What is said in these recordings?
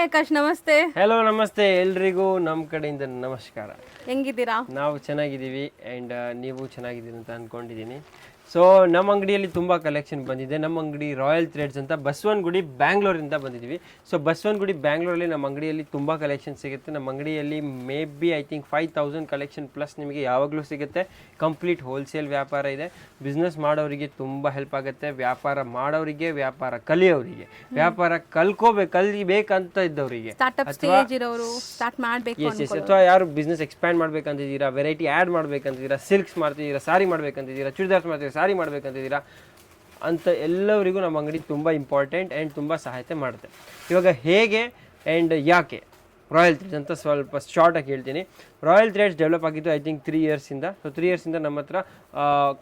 Hi Akash, ನಮಸ್ತೆ. Hello ನಮಸ್ತೆ ಎಲ್ರಿಗೂ ನಮ್ಮ ಕಡೆಯಿಂದ ನಮಸ್ಕಾರ. ಹೆಂಗಿದ್ದೀರಾ? ನಾವು ಚೆನ್ನಾಗಿದ್ದೀವಿ ಆ್ಯಂಡ್ ನೀವು ಚೆನ್ನಾಗಿದ್ದೀರಿ ಅಂತ ಅಂದ್ಕೊಂಡಿದ್ದೀನಿ. ಸೊ ನಮ್ಮ ಅಂಗಡಿಯಲ್ಲಿ ತುಂಬ ಕಲೆಕ್ಷನ್ ಬಂದಿದೆ. ನಮ್ಮ ಅಂಗಡಿ ರಾಯಲ್ ಥ್ರೆಡ್ಸ್ ಅಂತ ಬಸವನಗುಡಿ ಬ್ಯಾಂಗ್ಳೂರಿಂದ ಬಂದಿದ್ದೀವಿ. ಸೊ ಬಸವನಗುಡಿ ಬ್ಯಾಂಗ್ಳೂರಲ್ಲಿ ನಮ್ಮ ಅಂಗಡಿಯಲ್ಲಿ ತುಂಬ ಕಲೆಕ್ಷನ್ ಸಿಗುತ್ತೆ. ನಮ್ಮ ಅಂಗಡಿಯಲ್ಲಿ may be I think 5000 collection plus ನಿಮಗೆ ಯಾವಾಗಲೂ ಸಿಗುತ್ತೆ. ಕಂಪ್ಲೀಟ್ ಹೋಲ್ಸೇಲ್ ವ್ಯಾಪಾರ ಇದೆ. ಬಿಸ್ನೆಸ್ ಮಾಡೋರಿಗೆ ತುಂಬ ಹೆಲ್ಪ್ ಆಗುತ್ತೆ. ವ್ಯಾಪಾರ ಮಾಡೋರಿಗೆ, ವ್ಯಾಪಾರ ಕಲಿಯೋರಿಗೆ, ವ್ಯಾಪಾರ ಕಲಿಬೇಕಂತ ಇದ್ದವರಿಗೆ, ಅಥವಾ ಯಾರು ಬಿಸ್ನೆಸ್ ಎಕ್ಸ್ಪ್ಯಾಂಡ್ ಮಾಡ್ಬೇಕಂತಿದ್ದೀರಾ, ವೆರೈಟಿ ಆ್ಯಡ್ ಮಾಡ್ಬೇಕಂತಿದ್ದೀರಾ, ಸಿಲ್ಕ್ಸ್ ಮಾಡ್ತಿದ್ದೀರಾ, ಸಾರಿ ಮಾಡ್ಬೇಕಂತಿದ್ದೀರಾ, ಚೂಡಿದಾರ್ಸ್ ಮಾಡ್ತಿದ್ದೀರಾ, ಸಾರಿ ಮಾಡ್ಬೇಕಂತಿದ್ದೀರಾ ಅಂತ ಎಲ್ಲರಿಗೂ ನಮ್ಮ ಅಂಗಡಿ ತುಂಬ ಇಂಪಾರ್ಟೆಂಟ್ ಆ್ಯಂಡ್ ತುಂಬ ಸಹಾಯತೆ ಮಾಡುತ್ತೆ. ಇವಾಗ ಹೇಗೆ ಆ್ಯಂಡ್ ಯಾಕೆ ರಾಯಲ್ ಥ್ರೆಡ್ಸ್ ಅಂತ ಸ್ವಲ್ಪ ಶಾರ್ಟಾಗಿ ಹೇಳ್ತೀನಿ. ರಾಯಲ್ ಥ್ರೆಡ್ಸ್ ಡೆವಲಪ್ ಆಗಿದ್ದು ಐ ಥಿಂಕ್ 3 ಇಯರ್ಸಿಂದ. ಸೊ 3 ಇಯರ್ಸಿಂದ ನಮ್ಮ ಹತ್ರ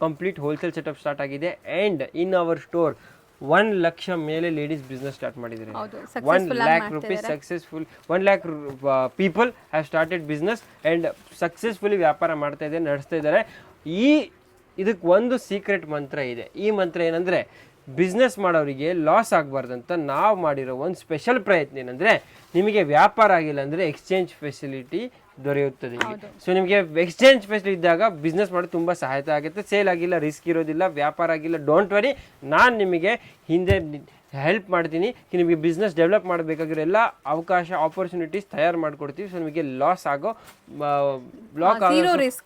ಕಂಪ್ಲೀಟ್ ಹೋಲ್ಸೇಲ್ ಸೆಟಪ್ ಸ್ಟಾರ್ಟ್ ಆಗಿದೆ. And in our store 1 lakh ಮೇಲೆ ಲೇಡೀಸ್ ಬಿಸ್ನೆಸ್ ಸ್ಟಾರ್ಟ್ ಮಾಡಿದ್ದಾರೆ. 1 lakh rupees successful 1 lakh people have started business and successfully ವ್ಯಾಪಾರ ಮಾಡ್ತಾ ಇದ್ದಾರೆ, ನಡೆಸ್ತಾ ಇದ್ದಾರೆ. ಇದಕ್ಕೆ ಒಂದು ಸೀಕ್ರೆಟ್ ಮಂತ್ರ ಇದೆ. ಈ ಮಂತ್ರ ಏನಂದರೆ, ಬಿಸ್ನೆಸ್ ಮಾಡೋರಿಗೆ ಲಾಸ್ ಆಗಬಾರ್ದಂತ ನಾವು ಮಾಡಿರೋ ಒಂದು ಸ್ಪೆಷಲ್ ಪ್ರಯತ್ನ ಏನಂದರೆ, ನಿಮಗೆ ವ್ಯಾಪಾರ ಆಗಿಲ್ಲ ಅಂದರೆ ಎಕ್ಸ್ಚೇಂಜ್ ಫೆಸಿಲಿಟಿ ದೊರೆಯುತ್ತದೆ. ಸೊ ನಿಮಗೆ ಎಕ್ಸ್ಚೇಂಜ್ ಫೆಸಿಲಿಟಿ ಇದ್ದಾಗ ಬಿಸ್ನೆಸ್ ಮಾಡೋದು ತುಂಬ ಸಹಾಯತೆ ಆಗುತ್ತೆ. ಸೇಲ್ ಆಗಿಲ್ಲ, ರಿಸ್ಕ್ ಇರೋದಿಲ್ಲ, ವ್ಯಾಪಾರ ಆಗಿಲ್ಲ, ಡೋಂಟ್ ವರಿ, ನಾನು ನಿಮಗೆ ಹಿಂದೆ ಹೆಲ್ಪ್ ಮಾಡ್ತೀನಿ. ನಿಮಗೆ ಬಿಸ್ನೆಸ್ ಡೆವಲಪ್ ಮಾಡಬೇಕಾಗಿರೋ ಎಲ್ಲ ಅವಕಾಶ, ಆಪರ್ಚುನಿಟೀಸ್ ತಯಾರು ಮಾಡಿಕೊಡ್ತೀವಿ. ಸೊ ನಿಮಗೆ ಲಾಸ್ ಆಗೋ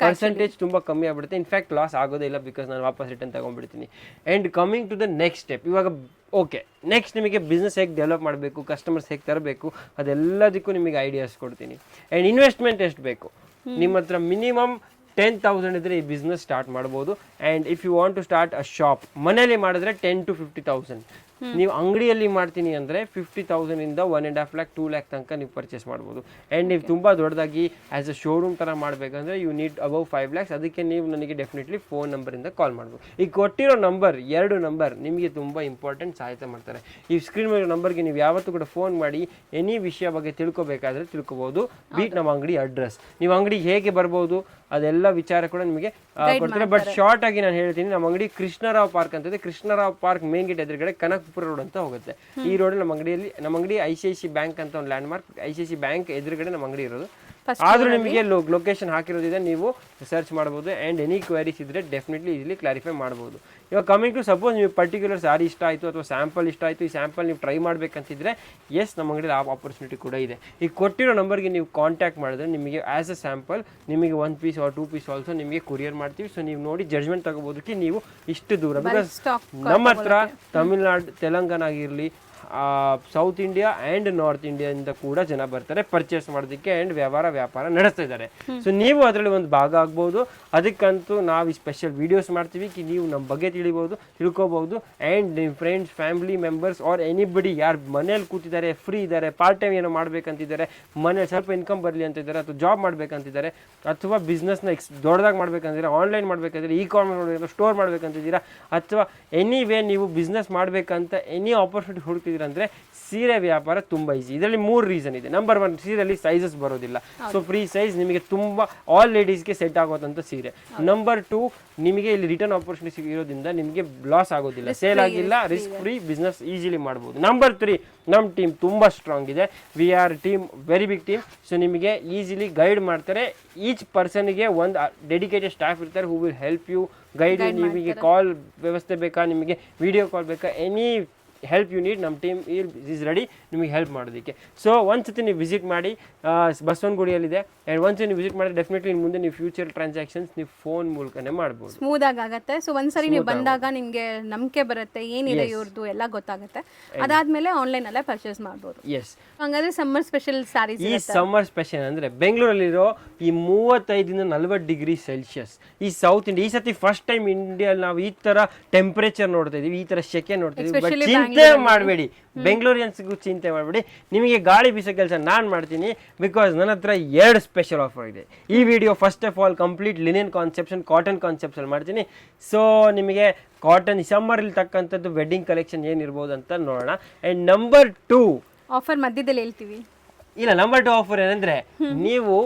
ಪರ್ಸೆಂಟೇಜ್ ತುಂಬ ಕಮ್ಮಿ ಆಗ್ಬಿಡುತ್ತೆ. ಇನ್ಫ್ಯಾಕ್ಟ್ ಲಾಸ್ ಆಗೋದೇ ಇಲ್ಲ, ಬಿಕಾಸ್ ನಾನು ವಾಪಸ್ ರಿಟರ್ನ್ ತಗೊಂಡ್ಬಿಡ್ತೀನಿ. And coming to the next step. ಇವಾಗ ಓಕೆ, ನೆಕ್ಸ್ಟ್ ನಿಮಗೆ ಬಿಸ್ನೆಸ್ ಹೇಗೆ ಡೆವಲಪ್ ಮಾಡಬೇಕು, ಕಸ್ಟಮರ್ಸ್ ಹೇಗೆ ತರಬೇಕು, ಅದೆಲ್ಲದಕ್ಕೂ ನಿಮಗೆ ಐಡಿಯಾಸ್ ಕೊಡ್ತೀನಿ. ಆ್ಯಂಡ್ ಇನ್ವೆಸ್ಟ್ಮೆಂಟ್ ಎಷ್ಟು ಬೇಕು, ನಿಮ್ಮ ಹತ್ರ ಮಿನಿಮಮ್ 10,000 ಇದ್ದರೆ ಈ ಬಿಸ್ನೆಸ್ ಸ್ಟಾರ್ಟ್ ಮಾಡ್ಬೋದು. And if you want to start a shop, ಮನೇಲಿ ಮಾಡಿದ್ರೆ 10 to 50,000. ನೀವು ಅಂಗಡಿಯಲ್ಲಿ ಮಾಡ್ತೀನಿ ಅಂದರೆ 50,000 ಇಂದ 1.5 lakh 2 lakh ತನಕ ನೀವು ಪರ್ಚೇಸ್ ಮಾಡ್ಬೋದು. ಆ್ಯಂಡ್ ನೀವು ತುಂಬ ದೊಡ್ಡದಾಗಿ ಆ್ಯಸ್ ಅ ಶೋರೂಮ್ ಥರ ಮಾಡಬೇಕಂದ್ರೆ ಯು ನೀಡ್ ಅಬೌವ್ 5 lakhs. ಅದಕ್ಕೆ ನೀವು ನನಗೆ ಡೆಫಿನೆಟ್ಲಿ ಫೋನ್ ನಂಬರಿಂದ ಕಾಲ್ ಮಾಡ್ಬೋದು. ಈಗ ಕೊಟ್ಟಿರೋ ನಂಬರ್ 2 ನಂಬರ್ ನಿಮಗೆ ತುಂಬ ಇಂಪಾರ್ಟೆಂಟ್ ಸಹಾಯತೆ ಮಾಡ್ತಾರೆ. ಈ ಸ್ಕ್ರೀನ್ ಮೇಲೆ ನಂಬರ್ಗೆ ನೀವು ಯಾವತ್ತೂ ಕೂಡ ಫೋನ್ ಮಾಡಿ ಎನಿ ವಿಷಯ ಬಗ್ಗೆ ತಿಳ್ಕೊಬೇಕಾದ್ರೆ ತಿಳ್ಕೊಬೋದು. ಬೀಟ್ ನಮ್ಮ ಅಂಗಡಿ ಅಡ್ರೆಸ್, ನೀವು ಅಂಗಡಿಗೆ ಹೇಗೆ ಬರ್ಬೋದು ಅದೆಲ್ಲ ವಿಚಾರ ಕೂಡ ನಿಮಗೆ ಕೊಡ್ತಾರೆ. ಬಟ್ ಶಾರ್ಟ್ ಆಗಿ ನಾನು ಹೇಳ್ತೀನಿ, ನಮ್ಮ ಅಂಗಡಿ ಕೃಷ್ಣರಾವ್ ಪಾರ್ಕ್ ಅಂತ ಇದೆ. ಕೃಷ್ಣರಾವ್ ಪಾರ್ಕ್ ಮೇನ್ ಗೇಟ್ ಎದುರುಗಡೆ ಕನಕಪುರ ರೋಡ್ ಅಂತ ಹೋಗುತ್ತೆ. ಈ ರೋಡ್ ನಮ್ಮ ಅಂಗಡಿ ICICI ಬ್ಯಾಂಕ್ ಅಂತ ಒಂದು ಲ್ಯಾಂಡ್ ಮಾರ್ಕ್, ICICI ಬ್ಯಾಂಕ್ ಎದುರುಗಡೆ ನಮ್ಮ ಅಂಗಡಿ ಇರೋದು. ಆದ್ರೂ ನಿಮಗೆ ಲೊಕೇಶನ್ ಹಾಕಿರೋದಿದೆ, ನೀವು ಸರ್ಚ್ ಮಾಡ್ಬೋದು. ಆ್ಯಂಡ್ ಎನಿ ಕ್ವೈರೀಸ್ ಇದ್ರೆ ಡೆಫಿನೆಟ್ಲಿ ಈಸಿಲಿ ಕ್ಲಾರಿಫೈ ಮಾಡ್ಬೋದು. ಇವಾಗ ಕಮಿಂಗ್ ಟು ಸಪೋಸ್ ನೀವು ಪರ್ಟಿಕ್ಯುಲರ್ ಸಾರಿ ಇಷ್ಟ ಆಯಿತು ಅಥವಾ ಸ್ಯಾಂಪಲ್ ಇಷ್ಟ ಆಯಿತು, ಈ ಸ್ಯಾಂಪಲ್ ನೀವು ಟ್ರೈ ಮಾಡಬೇಕಂತಿದ್ರೆ ಎಸ್, ನಮ್ಮ ಅಂಗಡಿಯಲ್ಲಿ ಆ ಆಪರ್ಚುನಿಟಿ ಕೂಡ ಇದೆ. ಈಗ ಕೊಟ್ಟಿರೋ ನಂಬರ್ಗೆ ನೀವು ಕಾಂಟ್ಯಾಕ್ಟ್ ಮಾಡಿದ್ರೆ ನಿಮಗೆ ಆ್ಯಸ್ ಅ ಸ್ಯಾಂಪಲ್ ನಿಮಗೆ 1 piece or 2 piece ಆಲ್ಸೋ ನಿಮಗೆ ಕೊರಿಯರ್ ಮಾಡ್ತೀವಿ. ಸೊ ನೀವು ನೋಡಿ ಜಡ್ಜ್ಮೆಂಟ್ ತಗೋಬೋದಕ್ಕೆ ನೀವು ಇಷ್ಟು ದೂರ, ಬಿಕಾಸ್ ನಮ್ಮ ಹತ್ರ ತಮಿಳ್ನಾಡು, ತೆಲಂಗಾಣ ಆಗಿರಲಿ, ಸೌತ್ ಇಂಡಿಯಾ ಆ್ಯಂಡ್ ನಾರ್ತ್ ಇಂಡಿಯಾದಿಂದ ಕೂಡ ಜನ ಬರ್ತಾರೆ ಪರ್ಚೇಸ್ ಮಾಡೋದಕ್ಕೆ ಆ್ಯಂಡ್ ವ್ಯಾಪಾರ ನಡೆಸ್ತಾ ಇದ್ದಾರೆ. ಸೊ ನೀವು ಅದರಲ್ಲಿ ಒಂದು ಭಾಗ ಆಗ್ಬೋದು. ಅದಕ್ಕಂತೂ ನಾವು ಈ ಸ್ಪೆಷಲ್ ವೀಡಿಯೋಸ್ ಮಾಡ್ತೀವಿ, ನೀವು ನಮ್ಮ ಬಗ್ಗೆ ತಿಳ್ಕೊಬೋದು. ಆ್ಯಂಡ್ ನಿಮ್ಮ friends, family members are anybody ಯಾರು ಮನೇಲಿ ಕೂತಿದ್ದಾರೆ, ಫ್ರೀ ಇದ್ದಾರೆ, ಪಾರ್ಟ್ ಟೈಮ್ ಏನೋ ಮಾಡ್ಬೇಕಂತಿದ್ದಾರೆ, ಮನೇಲಿ ಸ್ವಲ್ಪ ಇನ್ಕಮ್ ಬರಲಿ ಅಂತಿದ್ದಾರೆ, ಅಥವಾ ಜಾಬ್ ಮಾಡಬೇಕಂತಿದ್ದಾರೆ, ಅಥವಾ ಬಿಸ್ನೆಸ್ನ ದೊಡ್ಡದಾಗಿ ಮಾಡ್ಬೇಕಂತಿದ್ದಾರೆ, ಆನ್ಲೈನ್ ಮಾಡಬೇಕಂತಿದ್ದಾರೆ, ಕಾಮರ್ಸ್ ಮಾಡಬೇಕಂದ್ರೆ, ಸ್ಟೋರ್ ಮಾಡ್ಬೇಕಂತಿದ್ದೀರಾ, ಅಥವಾ ಎನಿವೇ ನೀವು ಬಿಸ್ನೆಸ್ ಮಾಡಬೇಕಂತ ಎನಿ ಆಪರ್ಚುನಿಟಿ ಹುಡುಕ್ತಿದ್ದೀರಾ ಅಂದರೆ ಸೀರೆ ವ್ಯಾಪಾರ ತುಂಬ ಈಸಿ. ಇದರಲ್ಲಿ 3 ರೀಸನ್ ಇದೆ. ನಂಬರ್ 1, ಸೀರೆಯಲ್ಲಿ ಸೈಜಸ್ ಬರೋದಿಲ್ಲ. ಸೊ ಫ್ರೀ ಸೈಜ್ ನಿಮಗೆ ತುಂಬ ಆಲ್ ಲೇಡೀಸ್ಗೆ ಸೆಟ್ ಆಗೋದಂಥ ಸೀರೆ. ನಂಬರ್ 2, ನಿಮಗೆ ಇಲ್ಲಿ ರಿಟರ್ನ್ ಆಪರ್ಚುನಿಟಿ ಇರೋದ್ರಿಂದ ನಿಮಗೆ ಲಾಸ್ ಆಗೋದಿಲ್ಲ, ಸೇಲ್ ಆಗಿಲ್ಲ, ರಿಸ್ಕ್ ಫ್ರೀ ಬಿಸ್ನೆಸ್ ಈಸಿಲಿ ಮಾಡ್ಬೋದು. ನಂಬರ್ 3, ನಮ್ಮ ಟೀಮ್ ತುಂಬ ಸ್ಟ್ರಾಂಗ್ ಇದೆ. We are team very big team. So ನಿಮಗೆ ಈಸಿಲಿ ಗೈಡ್ ಮಾಡ್ತಾರೆ. ಈಚ್ ಪರ್ಸನ್ಗೆ ಒಂದು ಡೆಡಿಕೇಟೆಡ್ ಸ್ಟಾಫ್ ಇರ್ತಾರೆ who will help you guide. ನಿಮಗೆ ಕಾಲ್ ವ್ಯವಸ್ಥೆ ಬೇಕಾ, ನಿಮಗೆ ವಿಡಿಯೋ ಕಾಲ್ ಬೇಕಾ, ಎನಿ ಹೆಲ್ಪ್ ಯು ನೀಡ್, ನಮ್ಮ ಟೀಮ್ ಈಸ್ ರೆಡಿ ನಿಮಗೆ ಹೆಲ್ಪ್ ಮಾಡೋದಕ್ಕೆ. ಸೊ ಒಂದ್ಸತಿ ನೀವು ವಿಸಿಟ್ ಮಾಡಿ, ಬಸವನಗುಡಿಯಲ್ಲಿದೆ. ಆ್ಯಂಡ್ ಒಂದ್ಸತಿ ನೀವು ವಿಸಿಟ್ ಮಾಡಿದ್ರೆ ಡೆಫಿನೆಟ್ಲಿ ಇನ್ನು ಮುಂದೆ ನೀವು ಫ್ಯೂಚರ್ ಟ್ರಾನ್ಸಾಕ್ಷನ್ಸ್ ನೀವು ಫೋನ್ ಮೂಲಕನೇ ಮಾಡ್ಬೋದು, ಸ್ಮೂತ್ ಆಗುತ್ತೆ. ಸೊ ಒಂದ್ಸರಿ ನೀವು ಬಂದಾಗ ನಿಮಗೆ ನಂಬಿಕೆ ಬರುತ್ತೆ, ಏನಿದೆ ಇವ್ರದ್ದು ಎಲ್ಲ ಗೊತ್ತಾಗುತ್ತೆ. ಅದಾದ್ಮೇಲೆ ಆನ್ಲೈನ್ ಅಲ್ಲೇ ಪರ್ಚೇಸ್ ಮಾಡ್ಬೋದು. ಎಸ್, ಹಂಗಾದ್ರೆ ಸಮ್ಮರ್ ಸ್ಪೆಷಲ್ ಸ್ಯಾರೀಸ್. ಈ ಸಮ್ಮರ್ ಸ್ಪೆಷಲ್ ಅಂದರೆ ಬೆಂಗಳೂರಲ್ಲಿರೋ ಈ 35-40 ಡಿಗ್ರಿ ಸೆಲ್ಸಿಯಸ್ ಈ ಸೌತ್ ಇಂಡಿಯಾ, ಈ ಸತಿ ಫಸ್ಟ್ ಟೈಮ್ ಇಂಡಿಯಾದಲ್ಲಿ ನಾವು ಈ ಥರ ಟೆಂಪರೇಚರ್ ನೋಡ್ತಾ ಇದೀವಿ, ಈ ಥರ ಸೆಕೆ ನೋಡ್ತಾ ಇದೀವಿ. ಬಟ್ ಚಿಂತೆ ಮಾಡಬೇಡಿ, ಬೆಂಗಳೂರಿಯನ್ಸ್ಗೂ ಚಿಂತೆ ಮಾಡಬೇಡಿ, ನಿಮಗೆ ಗಾಳಿ ಬೀಸೋ ಕೆಲಸ ನಾನು ಮಾಡ್ತೀನಿ. ಬಿಕಾಸ್ ನನ್ನ ಹತ್ರ 2 ಸ್ಪೆಷಲ್ ಆಫರ್ ಇದೆ. ಈ video first of all complete linen conception, cotton ಕಾನ್ಸೆಪ್ಟ್ಸಲ್ಲಿ ಮಾಡ್ತೀನಿ. ಸೊ ನಿಮಗೆ ಕಾಟನ್ ಸಮ್ಮರಲ್ಲಿ ತಕ್ಕಂಥದ್ದು ವೆಡ್ಡಿಂಗ್ ಕಲೆಕ್ಷನ್ ಏನಿರ್ಬೋದು ಅಂತ ನೋಡೋಣ. ಆ್ಯಂಡ್ ನಂಬರ್ 2 ಆಫರ್ ಮಧ್ಯದಲ್ಲಿ ಹೇಳ್ತೀವಿ. ಇಲ್ಲ, ನಂಬರ್ 2 ಆಫರ್ ಏನಂದರೆ, ನೀವು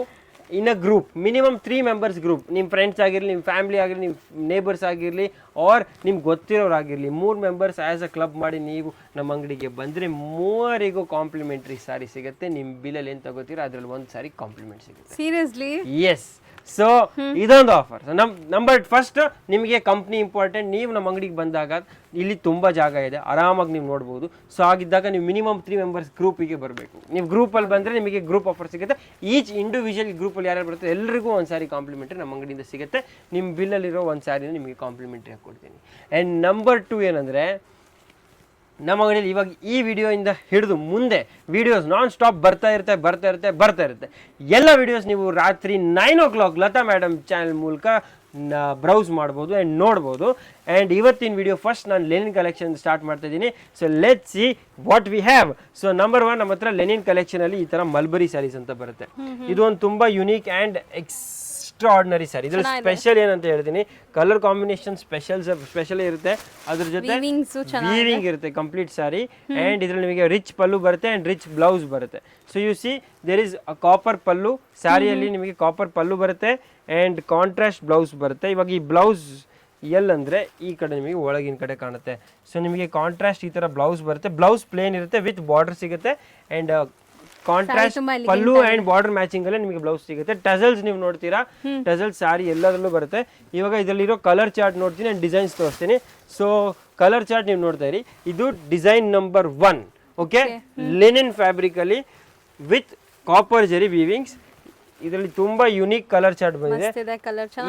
in a group minimum 3 members group, ನಿಮ್ಮ ಫ್ರೆಂಡ್ಸ್ ಆಗಿರಲಿ, ನಿಮ್ಮ ಫ್ಯಾಮಿಲಿ ಆಗಿರಲಿ, ನಿಮ್ಮ ನೇಬರ್ಸ್ ಆಗಿರಲಿ, ಆರ್ ನಿಮ್ಗೆ ಗೊತ್ತಿರೋರಾಗಿರಲಿ, 3 ಮೆಂಬರ್ಸ್ ಆ್ಯಸ್ ಅ ಕ್ಲಬ್ ಮಾಡಿ ನೀವು ನಮ್ಮ ಅಂಗಡಿಗೆ ಬಂದರೆ ಮೂವರಿಗೂ ಕಾಂಪ್ಲಿಮೆಂಟ್ರಿ ಸಾರಿ ಸಿಗುತ್ತೆ. ನಿಮ್ಮ ಬಿಲ್ಲಲ್ಲಿ ಏನು ತಗೋತೀರಾ ಅದರಲ್ಲಿ ಒಂದು ಸಾರಿ ಕಾಂಪ್ಲಿಮೆಂಟ್ ಸಿಗುತ್ತೆ. ಸೀರಿಯಸ್ಲಿ? ಎಸ್. ಸೊ ಇದೊಂದು ಆಫರ್. ನಂಬರ್ ಫಸ್ಟ್ ನಿಮಗೆ ಕಂಪ್ನಿ ಇಂಪಾರ್ಟೆಂಟ್. ನೀವು ನಮ್ಮ ಅಂಗಡಿಗೆ ಬಂದಾಗ ಇಲ್ಲಿ ತುಂಬ ಜಾಗ ಇದೆ, ಆರಾಮಾಗಿ ನೀವು ನೋಡ್ಬೋದು. ಸೊ ಆಗಿದ್ದಾಗ ನೀವು ಮಿನಿಮಮ್ 3 ಮೆಂಬರ್ಸ್ ಗ್ರೂಪಿಗೆ ಬರಬೇಕು. ನೀವು ಗ್ರೂಪಲ್ಲಿ ಬಂದರೆ ನಿಮಗೆ ಗ್ರೂಪ್ ಆಫರ್ ಸಿಗುತ್ತೆ. ಈಚ್ ಇಂಡಿವಿಜುವಲ್ ಗ್ರೂಪಲ್ಲಿ ಯಾರ್ಯಾರು ಬರುತ್ತೆ ಎಲ್ಲರಿಗೂ ಒಂದು ಸಾರಿ ಕಾಂಪ್ಲಿಮೆಂಟ್ರಿ ನಮ್ಮ ಅಂಗಡಿಯಿಂದ ಸಿಗುತ್ತೆ. ನಿಮ್ಮ ಬಿಲ್ಲಲ್ಲಿರೋ ಒಂದು ಸಾರಿನ ನಿಮಗೆ ಕಾಂಪ್ಲಿಮೆಂಟ್ರಿ ಹಾಕ್ಕೊಡ್ತೀನಿ. ಆ್ಯಂಡ್ ನಂಬರ್ 2 ಏನಂದರೆ, ನಮ್ಮ ಅಂಗಡಿಯಲ್ಲಿ ಇವಾಗ ಈ ವಿಡಿಯೋಯಿಂದ ಹಿಡಿದು ಮುಂದೆ ವಿಡಿಯೋಸ್ ನಾನ್ ಸ್ಟಾಪ್ ಬರ್ತಾ ಇರುತ್ತೆ. ಎಲ್ಲ ವಿಡಿಯೋಸ್ ನೀವು ರಾತ್ರಿ 9 o'clock ಲತಾ ಮೇಡಮ್ ಚಾನಲ್ ಮೂಲಕ ಬ್ರೌಸ್ ಮಾಡ್ಬೋದು ಆ್ಯಂಡ್ ನೋಡ್ಬೋದು. ಆ್ಯಂಡ್ ಇವತ್ತಿನ ವಿಡಿಯೋ ಫಸ್ಟ್ ನಾನು ಲೆನಿನ್ ಕಲೆಕ್ಷನ್ ಸ್ಟಾರ್ಟ್ ಮಾಡ್ತಾ ಇದ್ದೀನಿ. So let see what we have. So number 1 ನಮ್ಮ ಹತ್ರ ಲೆನಿನ್ ಕಲೆಕ್ಷನಲ್ಲಿ ಈ ಥರ ಮಲ್ಬರಿ ಸ್ಯಾರೀಸ್ ಅಂತ ಬರುತ್ತೆ. ಇದು ಒಂದು ತುಂಬ ಯುನೀಕ್ ಆ್ಯಂಡ್ ಎಕ್ಸ್ಟ್ರಾರ್ಡಿನರಿ ಸ್ಯಾರಿ. ಇದ್ರಲ್ಲಿ ಸ್ಪೆಷಲ್ ಏನಂತ ಹೇಳ್ತೀನಿ, ಕಲರ್ ಕಾಂಬಿನೇಷನ್ ಸ್ಪೆಷಲ್ ಇರುತ್ತೆ, ಅದ್ರ ಜೊತೆ ವೀವಿಂಗ್ ಇರುತ್ತೆ ಕಂಪ್ಲೀಟ್ ಸ್ಯಾರಿ. ಆ್ಯಂಡ್ ಇದ್ರಲ್ಲಿ ನಿಮಗೆ ರಿಚ್ ಪಲ್ಲು ಬರುತ್ತೆ ಆ್ಯಂಡ್ ರಿಚ್ ಬ್ಲೌಸ್ ಬರುತ್ತೆ. So you see there is a copper pallu, ಸ್ಯಾರಿಯಲ್ಲಿ ನಿಮಗೆ ಕಾಪರ್ ಪಲ್ಲು ಬರುತ್ತೆ ಆ್ಯಂಡ್ ಕಾಂಟ್ರಾಸ್ಟ್ ಬ್ಲೌಸ್ ಬರುತ್ತೆ. ಇವಾಗ ಈ ಬ್ಲೌಸ್ ಎಲ್ಲಂದರೆ ಈ ಕಡೆ ನಿಮಗೆ ಒಳಗಿನ ಕಡೆ ಕಾಣುತ್ತೆ. ಸೊ ನಿಮಗೆ ಕಾಂಟ್ರಾಸ್ಟ್ ಈ ಥರ ಬ್ಲೌಸ್ ಬರುತ್ತೆ. ಬ್ಲೌಸ್ ಪ್ಲೇನ್ ಇರುತ್ತೆ ವಿತ್ ಬಾರ್ಡರ್ ಸಿಗುತ್ತೆ and contrast pallu and border matching ಅಲ್ಲೇ ನಿಮಗೆ ಬ್ಲೌಸ್ ಸಿಗುತ್ತೆ. ಟಸಲ್ಸ್ ನೀವು ನೋಡ್ತೀರಾ, ಟಸಲ್ಸ್ ಸ್ಯಾರಿ ಎಲ್ಲದರಲ್ಲೂ ಬರುತ್ತೆ. ಇವಾಗ ಇದರಲ್ಲಿರೋ ಕಲರ್ ಚಾರ್ಟ್ ನೋಡ್ತೀನಿ ಆ್ಯಂಡ್ ಡಿಸೈನ್ಸ್ ತೋರಿಸ್ತೀನಿ. ಸೊ ಕಲರ್ ಚಾರ್ಟ್ ನೀವು ನೋಡ್ತಾ ಇರಿ, ಇದು ಡಿಸೈನ್ ನಂಬರ್ 1. ಓಕೆ, ಲಿನಿನ್ ಫ್ಯಾಬ್ರಿಕಲ್ಲಿ ವಿತ್ ಕಾಪರ್ ಜರಿ ವೀವಿಂಗ್ಸ್. ಇದರಲ್ಲಿ ತುಂಬಾ ಯುನೀಕ್ ಕಲರ್ ಚಾರ್ಟ್ ಬಂದಿದೆ.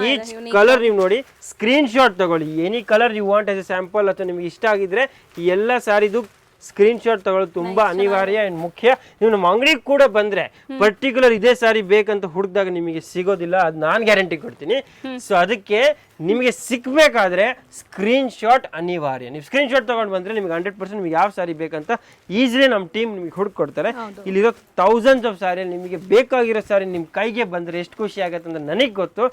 ಈಚ್ ಕಲರ್ ನೀವು ನೋಡಿ, ಸ್ಕ್ರೀನ್ ಶಾಟ್ ತಗೊಳ್ಳಿ. Any colour you want as a sample ಅಥವಾ ನಿಮಗೆ ಇಷ್ಟ ಆಗಿದ್ರೆ ಈ ಎಲ್ಲ ಸ್ಯಾರಿದು ಸ್ಕ್ರೀನ್ ಶಾಟ್ ತಗೊಳ್ಳೋದು ತುಂಬಾ ಅನಿವಾರ್ಯ ಆ್ಯಂಡ್ ಮುಖ್ಯ. ನೀವು ನಮ್ಮ ಅಂಗಡಿಗೆ ಕೂಡ ಬಂದ್ರೆ ಪರ್ಟಿಕ್ಯುಲರ್ ಇದೇ ಸಾರಿ ಬೇಕಂತ ಹುಡುಕಿದಾಗ ನಿಮಗೆ ಸಿಗೋದಿಲ್ಲ, ಅದು ನಾನು ಗ್ಯಾರಂಟಿ ಕೊಡ್ತೀನಿ. ಸೊ ಅದಕ್ಕೆ ನಿಮಗೆ ಸಿಕ್ಬೇಕಾದ್ರೆ ಸ್ಕ್ರೀನ್ ಶಾಟ್ ಅನಿವಾರ್ಯ. ನೀವು ಸ್ಕ್ರೀನ್ ಶಾಟ್ ತಗೊಂಡು ಬಂದ್ರೆ ನಿಮಗೆ 100% ನಿಮಗೆ ಯಾವ ಸಾರಿ ಬೇಕಂತ ಈಸಿಲಿ ನಮ್ಮ ಟೀಮ್ ನಿಮಗೆ ಹುಡುಕೊಡ್ತಾರೆ. ಇಲ್ಲಿರೋ ಥೌಸಂಡ್ಸ್ ಆಫ್ ಸಾರಿಯಲ್ಲಿ ನಿಮಗೆ ಬೇಕಾಗಿರೋ ಸಾರಿ ನಿಮ್ಮ ಕೈಗೆ ಬಂದರೆ ಎಷ್ಟು ಖುಷಿ ಆಗುತ್ತೆ ಅಂತ ನನಗೆ ಗೊತ್ತು.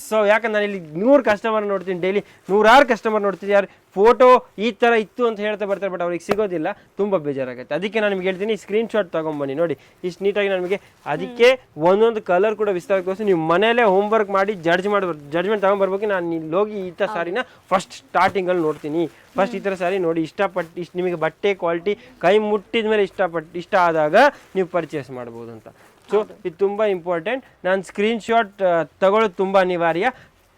ಸೊ ಯಾಕಂದ್ರೆ ನಾನು ಇಲ್ಲಿ 100 ಕಸ್ಟಮರ್ ನೋಡ್ತೀನಿ, ಡೈಲಿ 100 ಕಸ್ಟಮರ್ ನೋಡ್ತೀನಿ. ಯಾರು ಫೋಟೋ ಈ ಥರ ಇತ್ತು ಅಂತ ಹೇಳ್ತಾ ಬರ್ತಾರೆ, ಬಟ್ ಅವ್ರಿಗೆ ಸಿಗೋದಿಲ್ಲ, ತುಂಬ ಬೇಜಾರಾಗುತ್ತೆ. ಅದಕ್ಕೆ ನಾನು ನಿಮ್ಗೆ ಹೇಳ್ತೀನಿ, ಸ್ಕ್ರೀನ್ ಶಾಟ್ ತೊಗೊಂಬನ್ನಿ. ನೋಡಿ ಇಷ್ಟು ನೀಟಾಗಿ ನಮಗೆ. ಅದಕ್ಕೆ ಒಂದೊಂದು ಕಲರ್ ಕೂಡ ವಿಸ್ತಾರಕ್ಕೋಸ್ಕರ ನೀವು ಮನೆಯಲ್ಲೇ ಹೋಮ್ವರ್ಕ್ ಮಾಡಿ ಜಡ್ಜ್ಮೆಂಟ್ ತೊಗೊಂಡ್ಬರ್ಬೇಕು. ನಾನು ಇಲ್ಲಿ ಹೋಗಿ ಈ ಥರ ಸಾರಿನ ಫಸ್ಟ್ ಸ್ಟಾರ್ಟಿಂಗಲ್ಲಿ ನೋಡ್ತೀನಿ. ಫಸ್ಟ್ ಈ ಥರ ಸಾರಿ ನೋಡಿ, ಇಷ್ಟಪಟ್ಟು ಇಷ್ಟು ನಿಮಗೆ ಬಟ್ಟೆ ಕ್ವಾಲಿಟಿ ಕೈ ಮುಟ್ಟಿದ ಮೇಲೆ ಇಷ್ಟ ಆದಾಗ ನೀವು ಪರ್ಚೇಸ್ ಮಾಡ್ಬೋದು ಅಂತ. ಸೊ ಇದು ತುಂಬ ಇಂಪಾರ್ಟೆಂಟ್. ನಾನು ಸ್ಕ್ರೀನ್ ಶಾಟ್ ತಗೊಳ್ಳೋದು ತುಂಬ ಅನಿವಾರ್ಯ.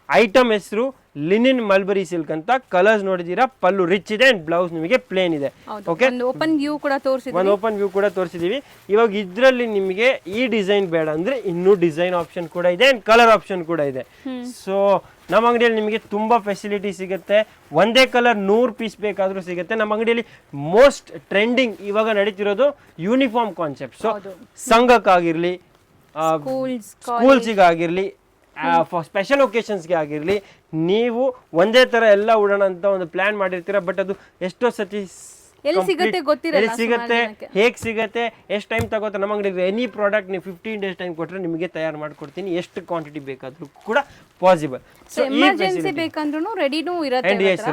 ಐಟಮ್ ಹೆಸರು ಲಿನಿನ್ ಮಲ್ಬರಿ ಸಿಲ್ಕ್ ಅಂತ. ಕಲರ್ಸ್ ನೋಡಿದೀರಾ, ಪಲ್ಲು ರಿಚ್ ಇದೆ ಅಂಡ್ ಬ್ಲೌಸ್ ನಿಮಗೆ ಪ್ಲೇನ್ ಇದೆ. ಓಕೆ, ಒಂದು ಓಪನ್ ವ್ಯೂ ಕೂಡ ತೋರಿಸಿದೀವಿ. ಇವಾಗ ಇದರಲ್ಲಿ ನಿಮಗೆ ಈ ಡಿಸೈನ್ ಬೇಡ ಅಂದ್ರೆ ಇನ್ನೂ ಡಿಸೈನ್ ಆಪ್ಷನ್ ಕೂಡ ಇದೆ ಅಂಡ್ ಕಲರ್ ಆಪ್ಷನ್ ಕೂಡ ಇದೆ. ಸೊ ನಮ್ಮ ಅಂಗಡಿಯಲ್ಲಿ ನಿಮಗೆ ತುಂಬಾ ಫೆಸಿಲಿಟಿ ಸಿಗುತ್ತೆ. ಒಂದೇ ಕಲರ್ 100 ಪೀಸ್ ಬೇಕಾದ್ರೂ ಸಿಗುತ್ತೆ. ನಮ್ಮ ಅಂಗಡಿಯಲ್ಲಿ ಮೋಸ್ಟ್ ಟ್ರೆಂಡಿಂಗ್ ಇವಾಗ ನಡೀತಿರೋದು ಯೂನಿಫಾರ್ಮ್ ಕಾನ್ಸೆಪ್ಟ್. ಸೊ ಸಂಘಕ್ಕಾಗಿರ್ಲಿ, ಸ್ಕೂಲ್ಸಿಗಾಗಿರ್ಲಿ, ಸ್ಪೆಷಲ್ ಒಕೇಶನ್ಸ್ಗೆ ಆಗಿರಲಿ, ನೀವು ಒಂದೇ ಥರ ಎಲ್ಲ ಉಡೋಣ ಅಂತ ಒಂದು ಪ್ಲಾನ್ ಮಾಡಿರ್ತೀರ. ಬಟ್ ಅದು ಎಷ್ಟೋ ಸತಿ ಎಲ್ಲಿ ಸಿಗುತ್ತೆ, ಹೇಗೆ ಸಿಗುತ್ತೆ, ಎಷ್ಟು ಟೈಮ್ ತಗೋತಾರೆ. ನಮ್ಮ ಅಂಗಡಿಗೆ ಎನಿ ಪ್ರಾಡಕ್ಟ್ ನೀವು 15 days ಟೈಮ್ ಕೊಟ್ಟರೆ ನಿಮಗೆ ತಯಾರು ಮಾಡಿಕೊಡ್ತೀನಿ. ಎಷ್ಟು ಕ್ವಾಂಟಿಟಿ ಬೇಕಾದರೂ ಕೂಡ ಪಾಸಿಬಲ್.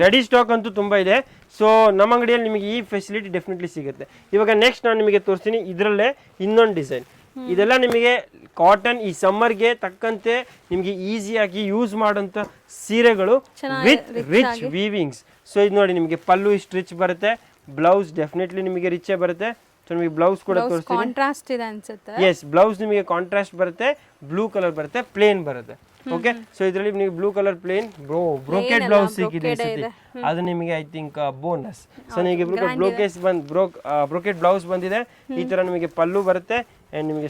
ರೆಡಿ ಸ್ಟಾಕ್ ಅಂತೂ ತುಂಬ ಇದೆ. ಸೊ ನಮ್ಮ ಅಂಗಡಿಯಲ್ಲಿ ನಿಮಗೆ ಈ ಫೆಸಿಲಿಟಿ ಡೆಫಿನೆಟ್ಲಿ ಸಿಗುತ್ತೆ. ಇವಾಗ ನೆಕ್ಸ್ಟ್ ನಾನು ನಿಮಗೆ ತೋರಿಸ್ತೀನಿ ಇದರಲ್ಲೇ ಇನ್ನೊಂದು ಡಿಸೈನ್. ಇದೆಲ್ಲ ನಿಮಗೆ ಕಾಟನ್, ಈ ಸಮ್ಮರ್ಗೆ ತಕ್ಕಂತೆ ನಿಮಗೆ ಈಸಿಯಾಗಿ ಯೂಸ್ ಮಾಡೋಂಥ ಸೀರೆಗಳು ವಿತ್ ರಿಚ್ ವೀವಿಂಗ್ಸ್. ಸೊ ಇದು ನೋಡಿ, ನಿಮಗೆ ಪಲ್ಲು ಇಷ್ಟು ರಿಚ್ ಬರುತ್ತೆ, ಬ್ಲೌಸ್ ಡೆಫಿನೆಟ್ಲಿ ನಿಮಗೆ ರಿಚೇ ಬರುತ್ತೆ. ಸೊ ನಿಮಗೆ ಬ್ಲೌಸ್ ಕೂಡ ತೋರಿಸ್ತೀನಿ. ಎಸ್, ಬ್ಲೌಸ್ ನಿಮಗೆ ಕಾಂಟ್ರಾಸ್ಟ್ ಬರುತ್ತೆ, ಬ್ಲೂ ಕಲರ್ ಬರುತ್ತೆ, ಪ್ಲೇನ್ ಬರುತ್ತೆ. ಓಕೆ, ಸೊ ಇದರಲ್ಲಿ ನಿಮಗೆ blue colour plain brocade blouse ಸಿಕ್ಕಿದೆ. ಅದು ನಿಮಗೆ ಐ ಥಿಂಕ್ ಬೋನಸ್. ಸೊ ನಿಮಗೆ ಬ್ರೋಕೆಟ್ ಬ್ಲೌಸ್ ಬಂದಿದೆ. ಈ ತರ ನಿಮಗೆ ಪಲ್ಲು ಬರುತ್ತೆ ಅಂಡ್ ನಿಮಗೆ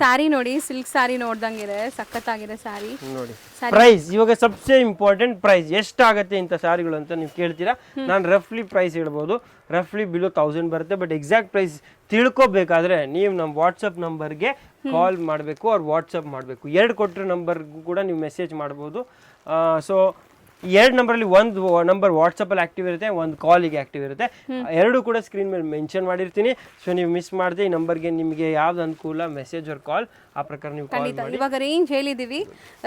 ಸಾರಿ ನೋಡಿ, ಸಿಲ್ಕ್ ಸಾರಿ ನೋಡ್ದಂಗಿದೆ, ಸಖತ್ತಾಗಿದೆ ಸಾರಿ. ನೋಡಿ ಪ್ರೈಸ್, ಇವಾಗ ಸಬ್ಸೆ ಇಂಪಾರ್ಟೆಂಟ್ ಪ್ರೈಸ್ ಎಷ್ಟಾಗುತ್ತೆ ಇಂಥ ಸಾರಿಗಳು ಅಂತ ನೀವು ಕೇಳ್ತೀರಾ. ನಾನು ರಫ್ಲಿ ಪ್ರೈಸ್ ಹೇಳ್ಬೋದು, ರಫ್ಲಿ ಬಿಲೋ 1000 ಬರುತ್ತೆ. ಬಟ್ ಎಕ್ಸಾಕ್ಟ್ ಪ್ರೈಸ್ ತಿಳ್ಕೊಬೇಕಾದ್ರೆ ನೀವು ನಮ್ಮ ವಾಟ್ಸಪ್ ನಂಬರ್ಗೆ ಕಾಲ್ ಮಾಡಬೇಕು ಅವ್ರು ವಾಟ್ಸಪ್ ಮಾಡಬೇಕು. 2 ಕೊಟ್ಟಿರೋ ನಂಬರ್ಗೂ ಕೂಡ ನೀವು ಮೆಸೇಜ್ ಮಾಡ್ಬೋದು. ಸೊ 2 ನಂಬರಲ್ಲಿ ಒಂದು ನಂಬರ್ ವಾಟ್ಸಪ್ಪಲ್ಲಿ ಆಕ್ಟಿವ್ ಇರುತ್ತೆ, ಒಂದು ಕಾಲಿಗೆ ಆಕ್ಟಿವ್ ಇರುತ್ತೆ. 2 ಕೂಡ ಸ್ಕ್ರೀನ್ ಮೇಲೆ ಮೆನ್ಷನ್ ಮಾಡಿರ್ತೀನಿ. ಸೊ ನೀವು ಮಿಸ್ ಮಾಡದೆ ಈ ನಂಬರ್ಗೆ ನಿಮಗೆ ಯಾವ್ದು ಅನುಕೂಲ, ಮೆಸೇಜ್ ಅವ್ರ ಕಾಲ್, ಆ ಪ್ರಕಾರ ನೀವು ಕಾಲ್ ಮಾಡಿ. ಇವಾಗ ರೇಂಜ್ ಹೇಳಿದೀವಿ,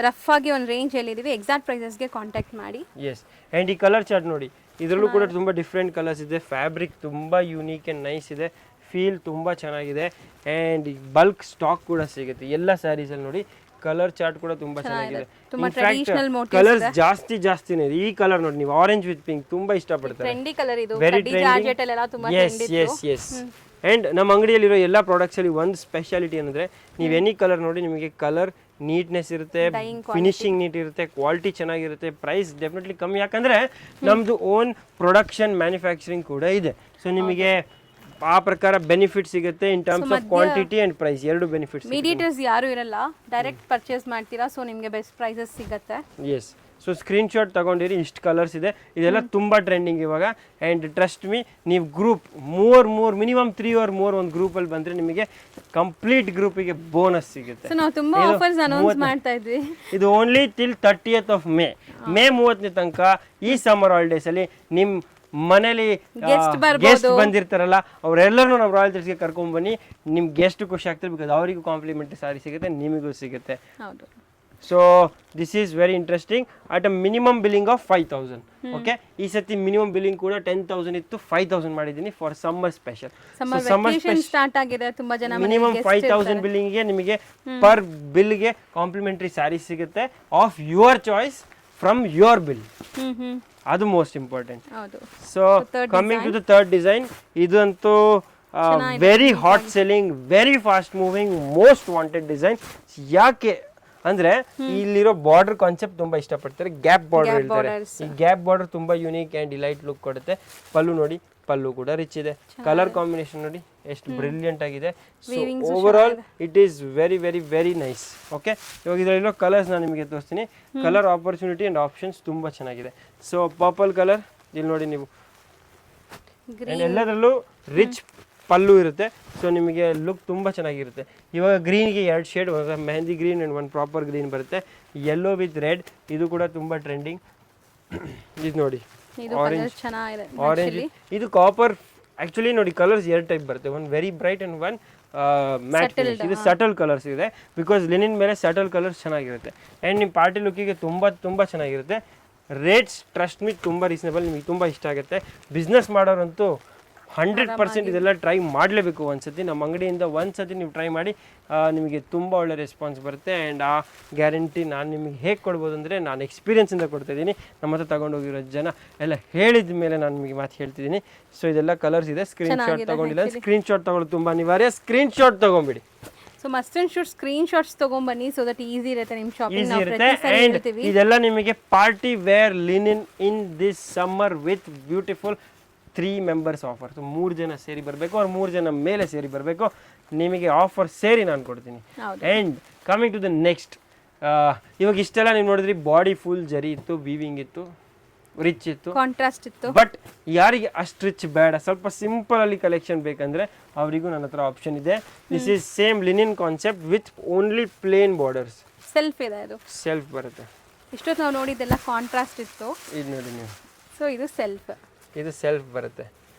ರಫ್ ಆಗಿ ಒಂದು ರೇಂಜ್ ಹೇಳಿದೀವಿ, ಎಕ್ಸಾಕ್ಟ್ ಪ್ರೈಸಸ್ಗೆ ಕಾಂಟ್ಯಾಕ್ಟ್ ಮಾಡಿ. ಎಸ್, ಆ್ಯಂಡ್ ಈ ಕಲರ್ ಚಾರ್ಟ್ ನೋಡಿ, ಇದರಲ್ಲೂ ಕೂಡ ತುಂಬ ಡಿಫ್ರೆಂಟ್ ಕಲರ್ಸ್ ಇದೆ. ಫ್ಯಾಬ್ರಿಕ್ ತುಂಬ ಯೂನಿಕ್ ಆ್ಯಂಡ್ ನೈಸ್ ಇದೆ, ಫೀಲ್ ತುಂಬ ಚೆನ್ನಾಗಿದೆ. ಆ್ಯಂಡ್ ಬಲ್ಕ್ ಸ್ಟಾಕ್ ಕೂಡ ಸಿಗುತ್ತೆ ಎಲ್ಲ ಸ್ಯಾರೀಸಲ್ಲಿ. ನೋಡಿ ಕಲರ್ ಚಾರ್ಟ್ ಕೂಡ ತುಂಬಾ ಚೆನ್ನಾಗಿದೆ. ತುಂಬಾ ಟ್ರೆಡಿಷನಲ್ ಮೋಟಿವ್ಸ್ ಕಲರ್ಸ್ ಜಾಸ್ತಿನೇ ಇದೆ. ಈ ಕಲರ್ ನೋಡಿ ನೀವು, ಆರೆಂಜ್ ವಿತ್ ಪಿಂಕ್ ತುಂಬಾ ಇಷ್ಟಪಡ್ತಾರೆ. ಟ್ರೆಂಡಿ ಕಲರ್ ಇದು, ವೆರಿ ಕಡ್ಡಿ ಜಾರ್ಜೆಟ್ ಎಲ್ಲ ತುಂಬಾ ಟ್ರೆಂಡಿ ಇತ್ತು. ಎಸ್ ಅಂಡ್ ನಮ್ಮ ಅಂಗಡಿಯಲ್ಲಿರೋ ಎಲ್ಲ ಪ್ರಾಡಕ್ಟ್ಸ್ ಅಲ್ಲಿ ಒಂದು ಸ್ಪೆಷಾಲಿಟಿ ಏನಂದ್ರೆ, ನೀವು ಎನಿ ಕಲರ್ ನೋಡಿ ನಿಮಗೆ ಕಲರ್ ನೀಟ್ನೆಸ್ ಇರುತ್ತೆ, ಫಿನಿಶಿಂಗ್ ನೀಟ್ ಇರುತ್ತೆ, ಕ್ವಾಲಿಟಿ ಚೆನ್ನಾಗಿರುತ್ತೆ, ಪ್ರೈಸ್ ಡೆಫಿನೆಟ್ಲಿ ಕಮ್ಮಿ. ಯಾಕಂದ್ರೆ ನಮ್ದು ಓನ್ ಪ್ರೊಡಕ್ಷನ್ ಮ್ಯಾನುಫ್ಯಾಕ್ಚರಿಂಗ್ ಕೂಡ ಇದೆ. ಸೊ ನಿಮಗೆ ಆ ಪ್ರಕಾರ ಬೆನಿಫಿಟ್ ಸಿಗುತ್ತೆ in terms of quantity and price, ಎರಡು ಬೆನಿಫಿಟ್ಸ್. ಮೀಡಿಯೇಟರ್ಸ್ ಯಾರು ಇರಲ್ಲ, ಡೈರೆಕ್ಟ್ ಪರ್ಚೇಸ್ ಮಾಡ್ತೀರಾ, ಸೊ ನಿಮಗೆ ಬೆಸ್ಟ್ ಪ್ರೈಸಸ್ ಸಿಗುತ್ತೆ. ಎಸ್, ಸೊ ಸ್ಕ್ರೀನ್ ಶಾಟ್ ತಗೊಂಡಿರಿ. ಇಷ್ಟು ಕಲರ್ಸ್ ಇದೆ, ಇದೆಲ್ಲ ತುಂಬ ಟ್ರೆಂಡಿಂಗ್ ಇವಾಗ. ಆ್ಯಂಡ್ ಟ್ರಸ್ಟ್ ಮೀ, ನೀವು ಗ್ರೂಪ್ ಮಿನಿಮಮ್ 3 or more ಒಂದು ಗ್ರೂಪಲ್ಲಿ ಬಂದರೆ ನಿಮಗೆ ಕಂಪ್ಲೀಟ್ ಗ್ರೂಪಿಗೆ ಬೋನಸ್ ಸಿಗುತ್ತೆ. ಸೊ ನಾವು ತುಂಬಾ ಆಫರ್ಸ್ ಅನೌನ್ಸ್ ಮಾಡ್ತಾ ಇದ್ವಿ. ಇದು only till 30th of May 30ನೇ ತನಕ ಈ ಸಮ್ಮರ್ ಹಾಲಿಡೇಸಲ್ಲಿ ನಿಮ್ಮ ಮನೇಲಿ ಗೆಸ್ಟ್ ಬಂದಿರ್ತಾರಲ್ಲ ಅವರೆಲ್ಲರೂ ನಾವು ರಾಯಲ್ ಥ್ರೆಡ್ಸ್ಗೆ ಕರ್ಕೊಂಡ್ ಬನ್ನಿ. ನಿಮ್ಗೆ ಗೆಸ್ಟ್ ಖುಷಿ ಆಗ್ತಾರೆ, ಬಿಕಾಸ್ ಅವರಿಗೂ ಕಾಂಪ್ಲಿಮೆಂಟರಿ ಸಾರಿ ಸಿಗುತ್ತೆ, ನಿಮಗೂ ಸಿಗುತ್ತೆ. ಹೌದು. So this is very interesting. At a minimum billing of 5,000. Okay, ಈ ಸತಿ ಮಿನಿಮಮ್ ಬಿಲ್ಲಿಂಗ್ ಕೂಡ 10,000 ಇತ್ತು, 5,000 ಮಾಡಿದ್ದೀನಿ ಫಾರ್ ಸಮ್ಮರ್ ಸ್ಪೆಷಲ್. ಸ್ಟಾರ್ಟ್ ಆಗಿದೆ, ತುಂಬಾ ಜನ ಮಿನಿಮಮ್ 5,000 ಬಿಲ್ಲಿಂಗ್ಗೆ ನಿಮಗೆ ಪರ್ ಬಿಲ್ಗೆ ಕಾಂಪ್ಲಿಮೆಂಟರಿ ಸ್ಯಾರಿ ಸಿಗುತ್ತೆ of your choice from your bill. ಅದು most important. So coming to the third design, ಇದಂತೂ very hot selling, very fast moving, most wanted design. ಯಾಕೆ ಅಂದ್ರೆ ಇಲ್ಲಿರೋ ಬಾರ್ಡರ್ ಕಾನ್ಸೆಪ್ಟ್ ತುಂಬಾ ಇಷ್ಟಪಡ್ತಾರೆ. ಗ್ಯಾಪ್ ಬಾರ್ಡರ್ ಹೇಳ್ತಾರೆ. ಈ ಗ್ಯಾಪ್ ಬಾರ್ಡರ್ ತುಂಬಾ ಯೂನಿಕ್ ಅಂಡ್ ಡಿಲೈಟ್ ಲುಕ್ ಕೊಡುತ್ತೆ. ಪಲ್ಲು ನೋಡಿ, ಪಲ್ಲು ಕೂಡ ರಿಚ್ ಇದೆ. ಕಲರ್ ಕಾಂಬಿನೇಷನ್ ನೋಡಿ ಎಷ್ಟು ಬ್ರಿಲಿಯಂಟ್ ಆಗಿದೆ. Over all it is very very very nice. Okay, ಇವಾಗ ಇದರಲ್ಲಿರೋ ಕಲರ್ಸ್ ನಾನು ನಿಮಗೆ ತೋರಿಸ್ತೀನಿ. ಕಲರ್ ಆಪರ್ಚುನಿಟಿ ಅಂಡ್ ಆಪ್ಷನ್ಸ್ ತುಂಬಾ ಚೆನ್ನಾಗಿದೆ. ಸೊ ಪರ್ಪಲ್ ಕಲರ್ ಇಲ್ಲಿ ನೋಡಿ ನೀವು, ಎಲ್ಲದರಲ್ಲೂ ರಿಚ್ ಪಲ್ಲು ಇರುತ್ತೆ. ಸೊ ನಿಮಗೆ ಲುಕ್ ತುಂಬ ಚೆನ್ನಾಗಿರುತ್ತೆ. ಇವಾಗ ಗ್ರೀನ್ಗೆ 2 ಶೇಡ್, ಮೆಹಂದಿ ಗ್ರೀನ್ ಆ್ಯಂಡ್ ಒಂದು ಪ್ರಾಪರ್ ಗ್ರೀನ್ ಬರುತ್ತೆ. ಯೆಲ್ಲೋ ವಿತ್ ರೆಡ್, ಇದು ಕೂಡ ತುಂಬ ಟ್ರೆಂಡಿಂಗ್. ಇದು ನೋಡಿ ಆರೆಂಜ್, ಇದು ಕಾಪರ್. ಆ್ಯಕ್ಚುಲಿ ನೋಡಿ ಕಲರ್ಸ್ 2 ಟೈಪ್ ಬರುತ್ತೆ, ಒಂದು very bright and one mat finish. ಇದು ಸಟಲ್ ಕಲರ್ಸ್ ಇದೆ, ಬಿಕಾಸ್ ಲಿನಿನ್ ಮೇಲೆ ಸಟಲ್ ಕಲರ್ಸ್ ಚೆನ್ನಾಗಿರುತ್ತೆ. ಆ್ಯಂಡ್ ನಿಮ್ಮ ಪಾರ್ಟಿ ಲುಕ್ಕಿಗೆ ತುಂಬ ಚೆನ್ನಾಗಿರುತ್ತೆ. ರೇಟ್ಸ್ ಟ್ರಸ್ಟ್ ಮೀ ತುಂಬ ರೀಸನೇಬಲ್, ನಿಮಗೆ ತುಂಬ ಇಷ್ಟ ಆಗುತ್ತೆ. ಬಿಸ್ನೆಸ್ ಮಾಡೋರಂತೂ 100% ಇದೆಲ್ಲ ಟ್ರೈ ಮಾಡಲೇಬೇಕು ಒಂದ್ಸತಿ. ನಮ್ಮ ಅಂಗಡಿಯಿಂದ ಒಂದ್ಸತಿ ನೀವು ಟ್ರೈ ಮಾಡಿ, ನಿಮಗೆ ತುಂಬ ಒಳ್ಳೆ ರೆಸ್ಪಾನ್ಸ್ ಬರುತ್ತೆ. ಆ್ಯಂಡ್ ಆ ಗ್ಯಾರಂಟಿ ನಾನು ನಿಮಗೆ ಹೇಗೆ ಕೊಡ್ಬೋದು ಅಂದರೆ, ನಾನು ಎಕ್ಸ್ಪೀರಿಯನ್ಸಿಂದ ಕೊಡ್ತಾ ಇದ್ದೀನಿ. ನಮ್ಮ ಹತ್ರ ತಗೊಂಡೋಗಿರೋ ಜನ ಎಲ್ಲ ಹೇಳಿದ ಮೇಲೆ ನಾನು ನಿಮಗೆ ಮಾತು ಹೇಳ್ತಿದ್ದೀನಿ. ಸೊ ಇದೆಲ್ಲ ಕಲರ್ಸ್ ಇದೆ. ಸ್ಕ್ರೀನ್ ಶಾಟ್ ತಗೊಂಡಿಲ್ಲ, ಸ್ಕ್ರೀನ್ ಶಾಟ್ ತಗೊಳ್ಳೋದು ತುಂಬ ಅನಿವಾರ್ಯ. ಸ್ಕ್ರೀನ್ ಶಾಟ್ ತಗೊಂಬಿಡಿ. So must and should screenshots ತಗೊಂಬನ್ನಿ, ಸೊ ದಟ್ ಈಸಿ ಇರುತ್ತೆ ನಿಮ್ಮ ಶಾಪಿಂಗ್. ಇದೆಲ್ಲ ನಿಮಗೆ party wear linen in this summer with beautiful 3 members offer. So 3 ಜನ ಸೇರಿ ಬರಬೇಕು, ಅವ್ರು 3 ಜನ ಮೇಲೆ ಸೇರಿ ಬರಬೇಕು. ನಿಮಗೆ ಆಫರ್ ಸೇರಿ ನಾನು ಕೊಡ್ತೀನಿ. And coming to the next, ಇವಾಗ ಇಷ್ಟೆಲ್ಲ ನೀವು ನೋಡಿದ್ರಿ, ಬಾಡಿ ಫುಲ್ ಜರಿ ಇತ್ತು, ವೀವಿಂಗ್ ಇತ್ತು, ರಿಚ್ ಇತ್ತು, ಕಾಂಟ್ರಾಸ್ಟ್ ಇತ್ತು. ಬಟ್ ಯಾರಿಗೆ ಅಷ್ಟು ರಿಚ್ ಬೇಡ, ಸ್ವಲ್ಪ ಸಿಂಪಲ್ ಅಲ್ಲಿ ಕಲೆಕ್ಷನ್ ಬೇಕಂದ್ರೆ ಅವರಿಗೂ ನನ್ನ ಹತ್ರ ಆಪ್ಷನ್ ಇದೆ. This is same linen concept with only plain borders. Self ಇದೆ, ಅದು ಸೆಲ್ಫ್ ಬರುತ್ತೆ. ಇಷ್ಟೊತ್ತು ನಾವು ನೋಡಿದ್ದೆಲ್ಲ ಕಾಂಟ್ರಾಸ್ಟ್ ಇತ್ತು, ಇದು ನೋಡಿ ನೀವು. ಸೊ ಇದು ಸೆಲ್ಫ್, ಇದು ಸೆಲ್ಫ್ ಬರುತ್ತೆ.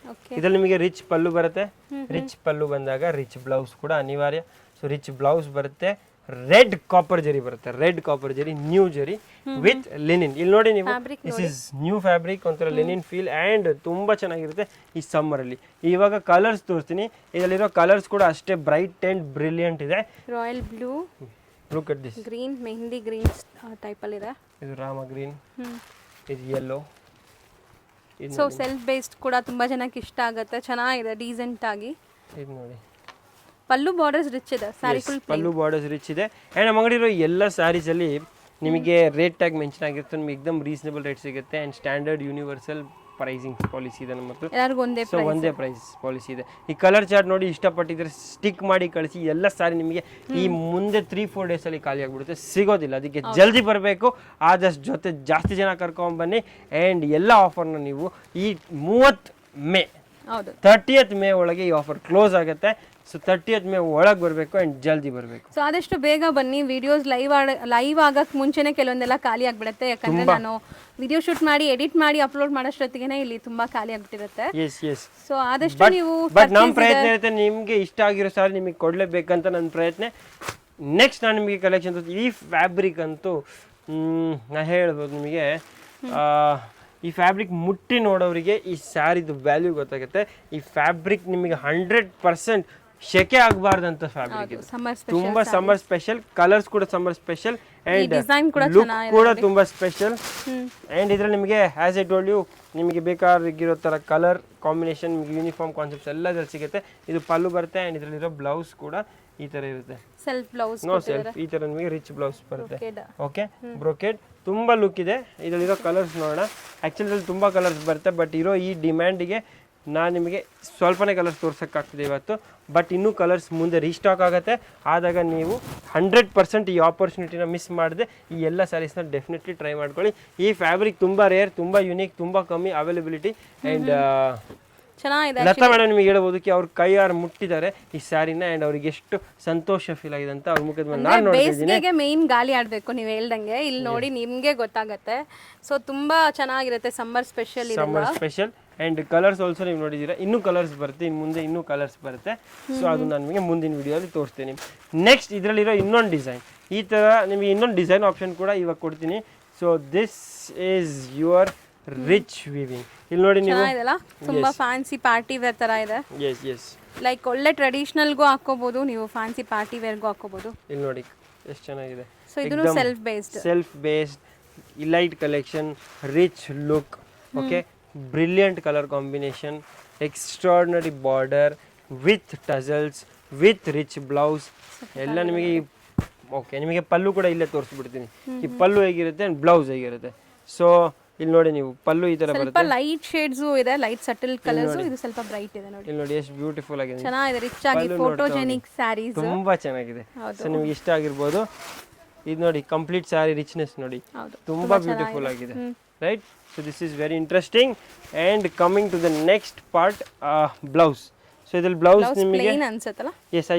ಇದ್ರಲ್ಲಿ ನಿಮಗೆ ರಿಚ್ ಪಲ್ಲು ಬರುತ್ತೆ. ರಿಚ್ ಪಲ್ಲು ಬಂದಾಗ ರಿಚ್ ಬ್ಲೌಸ್ ಕೂಡ ಅನಿವಾರ್ಯ. ಸೊ ರಿಚ್ ಬ್ಲೌಸ್ ಬರುತ್ತೆ. ರೆಡ್ ಕಾಪರ್ ಜರಿ ಬರುತ್ತೆ, ರೆಡ್ ಕಾಪರ್ ಜರಿ, ನ್ಯೂ ಜರಿ ವಿತ್ ಲಿನಿನ್. ಇಲ್ಲಿ ನೋಡಿ ನೀವು, ದಿಸ್ ಇಸ್ ನ್ಯೂ ಫ್ಯಾಬ್ರಿಕ್, ಒಂಥರ ಲಿನಿನ್ ಫೀಲ್ ಆ್ಯಂಡ್ ತುಂಬ ಚೆನ್ನಾಗಿರುತ್ತೆ ಈ ಸಮ್ಮರಲ್ಲಿ. ಇವಾಗ ಕಲರ್ಸ್ ತೋರಿಸ್ತೀನಿ. ಇದರಲ್ಲಿರೋ ಕಲರ್ಸ್ ಕೂಡ ಅಷ್ಟೇ ಬ್ರೈಟ್ ಆ್ಯಂಡ್ ಬ್ರಿಲಿಯಂಟ್ ಇದೆ. Royal blue, look at this, green, mehndi green ಟೈಪಲ್ಲಿ ಇದೆ. ಇದು ರಾಮ ಗ್ರೀನ್, ಇದು ಯೆಲ್ಲೋ. ಸೊ ಸೆಲ್ಫ್ ಬೇಸ್ಡ್ ಕೂಡ ತುಂಬಾ ಜನಕ್ಕೆ ಇಷ್ಟ ಆಗುತ್ತೆ, ಚೆನ್ನಾಗಿದೆ ಡೀಸೆಂಟ್ ಆಗಿ. ಇದು ನೋಡಿ, ಪಲ್ಲು ಬಾರ್ಡರ್ಸ್ ರಿಚ್ ಇದೆ, ಸ್ಯಾರಿ ಫುಲ್ ಪಲ್ಲು ಬಾರ್ಡರ್ಸ್ ರಿಚ್ ಇದೆ. ಆ್ಯಂಡ್ ನಮ್ಮ ಅಂಗಡಿರೋ ಎಲ್ಲ ಸ್ಯಾರೀಸಲ್ಲಿ ನಿಮಗೆ ರೇಟ್ ಟ್ಯಾಗ್ ಮೆನ್ಷನ್ ಆಗಿರುತ್ತೆ, ನಿಮಗೆ ಎಕ್ದಮ್ ರೀಸನೇಬಲ್ ರೇಟ್ ಸಿಗುತ್ತೆ. And standard universal pricing policy ಇದೆ ನಮ್ಮ ಹತ್ರ. ಎಲ್ಲರಿಗೂ ಒಂದೇ ಸೊ ಒಂದೇ ಪ್ರೈಸ್ ಪಾಲಿಸಿ ಇದೆ. ಈ ಕಲರ್ ಚಾರ್ಟ್ ನೋಡಿ, ಇಷ್ಟಪಟ್ಟಿದ್ರೆ ಸ್ಟಿಕ್ ಮಾಡಿ ಕಳಿಸಿ. ಎಲ್ಲ ಸಾರಿ ನಿಮಗೆ ಈ ಮುಂದೆ 3-4 ಡೇಸಲ್ಲಿ ಖಾಲಿ ಆಗಿಬಿಡುತ್ತೆ, ಸಿಗೋದಿಲ್ಲ. ಅದಕ್ಕೆ ಜಲ್ದಿ ಬರಬೇಕು, ಆದಷ್ಟು ಜೊತೆ ಜಾಸ್ತಿ ಜನ ಕರ್ಕೊಂಡ್ಬನ್ನಿ. ಆ್ಯಂಡ್ ಎಲ್ಲ ಆಫರ್ನ ನೀವು ಈ 30 ಮೇ 30th ಮೇ ಒಳಗೆ ಈ ಆಫರ್ ಕ್ಲೋಸ್ ಆಗುತ್ತೆ. ಸೊ 30th ಮೇ ಒಳಗೆ ಬರಬೇಕು ಆ್ಯಂಡ್ ಜಲ್ದಿ ಬರಬೇಕು. ಸೊ ಆದಷ್ಟು ಬೇಗ ಬನ್ನಿ. ವಿಡಿಯೋಸ್ ಲೈವ್ ಆಗಕ್ಕೆ ಮುಂಚೆನೇ ಕೆಲವೊಂದೆಲ್ಲ ಖಾಲಿ ಆಗಿಬಿಡುತ್ತೆ, ಯಾಕಂದ್ರೆ ನಾನು ವಿಡಿಯೋ ಶೂಟ್ ಮಾಡಿ ಎಡಿಟ್ ಮಾಡಿ ಅಪ್ಲೋಡ್ ಮಾಡೋಷ್ಟೊತ್ತಿಗೆ ಇಲ್ಲಿ ತುಂಬಾ ಖಾಲಿ ಆಗ್ಬಿಟ್ಟಿರುತ್ತೆ. ಸೊ ಆದಷ್ಟು ನೀವು, ಬಟ್ ನಮ್ಮ ಪ್ರಯತ್ನ ಇರುತ್ತೆ ನಿಮಗೆ ಇಷ್ಟ ಆಗಿರೋ ಸಾರಿ ನಿಮಗೆ ಕೊಡಲೇಬೇಕಂತ ನನ್ನ ಪ್ರಯತ್ನ. ನೆಕ್ಸ್ಟ್ ನಾನು ನಿಮಗೆ ಕಲೆಕ್ಷನ್ ಈ ಫ್ಯಾಬ್ರಿಕ್ ಅಂತೂ ನಾ ಹೇಳ್ಬೋದು ನಿಮಗೆ, ಈ ಫ್ಯಾಬ್ರಿಕ್ ಮುಟ್ಟಿ ನೋಡೋರಿಗೆ ಈ ಸ್ಯಾರಿದು ವ್ಯಾಲ್ಯೂ ಗೊತ್ತಾಗುತ್ತೆ. ಈ ಫ್ಯಾಬ್ರಿಕ್ ನಿಮಗೆ 100% ಶೆಕೆ ಆಗಬಾರ್ದಂತ ಫ್ಯಾಬ್ರಿಕ್ ಇದು. ಸಮ್ಮರ್ ತುಂಬಾ ಸಮ್ಮರ್ ಸ್ಪೆಷಲ್, ಕಲರ್ಸ್ ಕೂಡ ಸಮ್ಮರ್ ಸ್ಪೆಷಲ್ ಅಂಡ್ ಡಿಸೈನ್ ಕೂಡ ಲುಕ್ ಕೂಡ ತುಂಬಾ ಸ್ಪೆಷಲ್. ಅಂಡ್ ಇದ್ರಲ್ಲಿ ನಿಮಗೆ ಆಸ್ ಐ ಟೋಲ್ಡ್ ಯು ನಿಮಗೆ ಬೇಕಾಗಿರೋ ತರ ಕಲರ್ ಕಾಂಬಿನೇಷನ್, ನಿಮಗೆ ಯೂನಿಫಾರ್ಮ್ ಕಾನ್ಸೆಪ್ಟ್ಸ್ ಎಲ್ಲ ಇದ್ರಲ್ಲಿ ಸಿಗುತ್ತೆ. ಇದು ಪಲ್ಲು ಬರುತ್ತೆ ಅಂಡ್ ಇದರಲ್ಲಿರೋ ಬ್ಲೌಸ್ ಕೂಡ ಈ ತರ ಇರುತ್ತೆ. ಸೆಲ್ಫ್ ಬ್ಲೌಸ್ ನೋ ಸೆಲ್ಫ್, ಈ ತರ ನಿಮಗೆ ರಿಚ್ ಬ್ಲೌಸ್ ಬರುತ್ತೆ. ಓಕೆ, ಬ್ರೊಕೆಡ್ ತುಂಬಾ ಲುಕ್ ಇದೆ. ಇದರಲ್ಲಿರೋ ಕಲರ್ಸ್ ನೋಡೋಣ. ಆಕ್ಚುಲಿ ಇದ್ರಲ್ಲಿ ತುಂಬಾ ಕಲರ್ಸ್ ಬರುತ್ತೆ, ಬಟ್ ಇರೋ ಈ ಡಿಮ್ಯಾಂಡಿಗೆ ನಾನು ನಿಮಗೆ ಸ್ವಲ್ಪನೇ ಕಲರ್ಸ್ ತೋರ್ಸೋಕ್ಕಾಗ್ತಿದೆ ಇವತ್ತು. ಬಟ್ ಇನ್ನೂ ಕಲರ್ಸ್ ಮುಂದೆ ರೀಸ್ಟಾಕ್ ಆಗುತ್ತೆ. ಆದಾಗ ನೀವು 100% ಈ ಆಪರ್ಚುನಿಟಿನ ಮಿಸ್ ಮಾಡದೆ ಈ ಎಲ್ಲ ಸ್ಯಾರೀಸ್ನ ಡೆಫಿನೆಟ್ಲಿ ಟ್ರೈ ಮಾಡ್ಕೊಳ್ಳಿ. ಈ ಫ್ಯಾಬ್ರಿಕ್ ತುಂಬ ರೇರ್, ತುಂಬ ಯುನೀಕ್, ತುಂಬ ಕಮ್ಮಿ ಅವೈಲಬಿಲಿಟಿ. ಆ್ಯಂಡ್ ಚೆನ್ನಾಗಿದೆ. ಲತಾ ಮೇಡಮ್ ನಿಮಗೆ ಹೇಳ್ಬೋದು ಅವ್ರ ಕೈಯಾರು ಮುಟ್ಟಿದ್ದಾರೆ ಈ ಸ್ಯಾರಿನ ಆ್ಯಂಡ್ ಅವ್ರಿಗೆ ಎಷ್ಟು ಸಂತೋಷ ಫೀಲ್ ಆಗಿದೆ ಅಂತ ಅವ್ರ ಮುಖದ ಮೇಲೆ ನಾನು ನೋಡ್ತಿದ್ದೀನಿ. ಬೇಸಿಗೆಗೆ ಮೇನ್ ಗಾಳಿ ಆಡಬೇಕು ನೀವು ಹೇಳ್ದಂಗೆ. ಇಲ್ಲಿ ನೋಡಿ ನಿಮಗೆ ಗೊತ್ತಾಗತ್ತೆ. ಸೊ ತುಂಬಾ ಚೆನ್ನಾಗಿರುತ್ತೆ summer special. Summer special and colours also ನೀವು ನೋಡಿದ್ದೀರಾ. ಇನ್ನೂ ಕಲರ್ಸ್ ಬರುತ್ತೆ, ಇನ್ನು ಮುಂದೆ ಇನ್ನೂ ಕಲರ್ಸ್ ಬರುತ್ತೆ. ಸೊ ಅದು ನಾನು ನಿಮಗೆ ಮುಂದಿನ ವಿಡಿಯೋಲಿ ತೋರಿಸ್ತೀನಿ. ನೆಕ್ಸ್ಟ್ ಇದರಲ್ಲಿರೋ ಇನ್ನೊಂದು ಡಿಸೈನ್, ಈ ಥರ ನಿಮಗೆ ಇನ್ನೊಂದು ಡಿಸೈನ್ ಆಪ್ಷನ್ ಕೂಡ ಇವಾಗ ಕೊಡ್ತೀನಿ. So this is your rich viewing. ಇಲ್ಲಿ ನೋಡಿ ನೀವು, ತುಂಬಾ ಫ್ಯಾನ್ಸಿ ಪಾರ್ಟಿ ವೇರ್ ತರ ಇದೆ. ಎಸ್ ಎಸ್, ಲೈಕ್ ಒಳ್ಳೆ ಟ್ರೆಡಿಷನಲ್ಗೂ ಹಾಕೋಬಹುದು, ನೀವು ಫ್ಯಾನ್ಸಿ ಪಾರ್ಟಿ ವೇರ್ಗೂ ಹಾಕೋಬಹುದು. ಇಲ್ಲಿ ನೋಡಿ ಎಷ್ಟು ಚೆನ್ನಾಗಿದೆ. ಸೊ ಇದನ್ನು self based elite collection, rich look. Okay, brilliant colour combination, extraordinary border with tassels with rich blouse ಎಲ್ಲ ನಿಮಗೆ. ಓಕೆ, ನಿಮಗೆ ಪಲ್ಲು ಕೂಡ ಇಲ್ಲೇ ತೋರಿಸ್ಬಿಡ್ತೀನಿ. ಈ ಪಲ್ಲು ಹೇಗಿರುತ್ತೆ ಆ್ಯಂಡ್ ಬ್ಲೌಸ್ ಹೇಗಿರುತ್ತೆ. ಸೊ ಇಲ್ಲಿ ನೋಡಿ ನೀವು ಪಲ್ಲು ಈ ತರ ಬರುತ್ತೆ. ಲೈಟ್ ಶೇಡ್ಸ್ ಇದೆ, ಲೈಟ್ ಸಟಲ್ ಕಲರ್ಸ್. ಇದು ಸ್ವಲ್ಪ ಬ್ರೈಟ್ ಇದೆ ನೋಡಿ. ಇಲ್ಲಿ ನೋಡಿ ಎಷ್ಟು ಬ್ಯೂಟಿಫುಲ್ ಆಗಿದೆ, ಚೆನ್ನಾಗಿದೆ, ರಿಚ್ ಆಗಿ ಫೋಟೋಜೆನಿಕ್ ಸ್ಯಾರೀಸ್ ತುಂಬಾ ಚೆನ್ನಾಗಿದೆ. ಸೊ ನಿಮಗೆ ಇಷ್ಟ ಆಗಿರ್ಬೋದು. ಇದು ನೋಡಿ ಕಂಪ್ಲೀಟ್ ಸ್ಯಾರಿ ರಿಚ್ನೆಸ್ ನೋಡಿ, ತುಂಬಾ ಬ್ಯೂಟಿಫುಲ್ ಆಗಿದೆ, right? So this is very interesting. And coming to the next part, blouse. So ಇದ್ರಲ್ಲಿ ಬ್ಲೌಸ್ ನಿಮಗೆ ಅನ್ಸುತ್ತಲ್ಲ. ಎಸ್,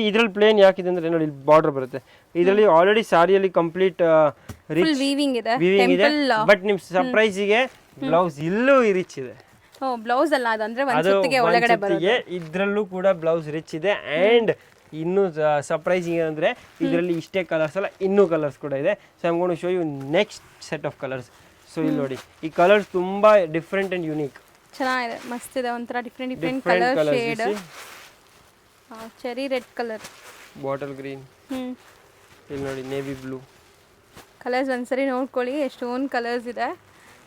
ಇದ್ರಲ್ಲಿ ಪ್ಲೇನ್ ಯಾಕಿದೆ ಅಂದ್ರೆ ನೋಡಿ ಇಲ್ಲಿ ಬಾರ್ಡರ್ ಬರುತ್ತೆ. ಇದರಲ್ಲಿ ಆಲ್ರೆಡಿ ಸಾರಿಯಲ್ಲಿ ಕಂಪ್ಲೀಟ್ ರಿಚ್ ವೀವಿಂಗ್ ಇದೆ, ಬಟ್ ನಿಮ್ ಸರ್ಪ್ರೈಸಿಗೆ ಬ್ಲೌಸ್ ಇಲ್ಲೂ ರಿಚ್ ಇದೆ. ಬ್ಲೌಸ್ ಅಲ್ಲ ಅದು, ಅಂದ್ರೆ ಒಂದು ಸುತ್ತಿಗೆ ಒಳಗಡೆ ಬರುತ್ತೆ. ಇದ್ರಲ್ಲೂ ಕೂಡ ಬ್ಲೌಸ್ ರಿಚ್ ಇದೆ. ಆ್ಯಂಡ್ ಇನ್ನೂ ಸರ್ಪ್ರೈಸಿಂಗ್ ಅಂದ್ರೆ ಇದರಲ್ಲಿ ಇಷ್ಟೇ ಕಲರ್ಸ್ ಅಲ್ಲ, ಇನ್ನೂ ಕಲರ್ಸ್ ಕೂಡ ಇದೆ. So I am going to show you next set of colours. So ಇಲ್ಲಿ ನೋಡಿ ಈ ಕಲರ್ಸ್ ತುಂಬಾ ಡಿಫ್ರೆಂಟ್ ಅಂಡ್ ಯುನೀಕ್, ಚೆನ್ನಾಗಿದೆ, ಮಸ್ತ್ ಇದೆ. ಒಂಥರ different colour shade. Cherry red colour, bottle green, ಇಲ್ಲಿ ನೋಡಿ ನೇವಿ ಬ್ಲೂ ಕಲರ್ಸ್. ಒಂದ್ಸರಿ ನೋಡ್ಕೊಳ್ಳಿ ಎಷ್ಟೊಂದು ಕಲರ್ಸ್ ಇದೆ.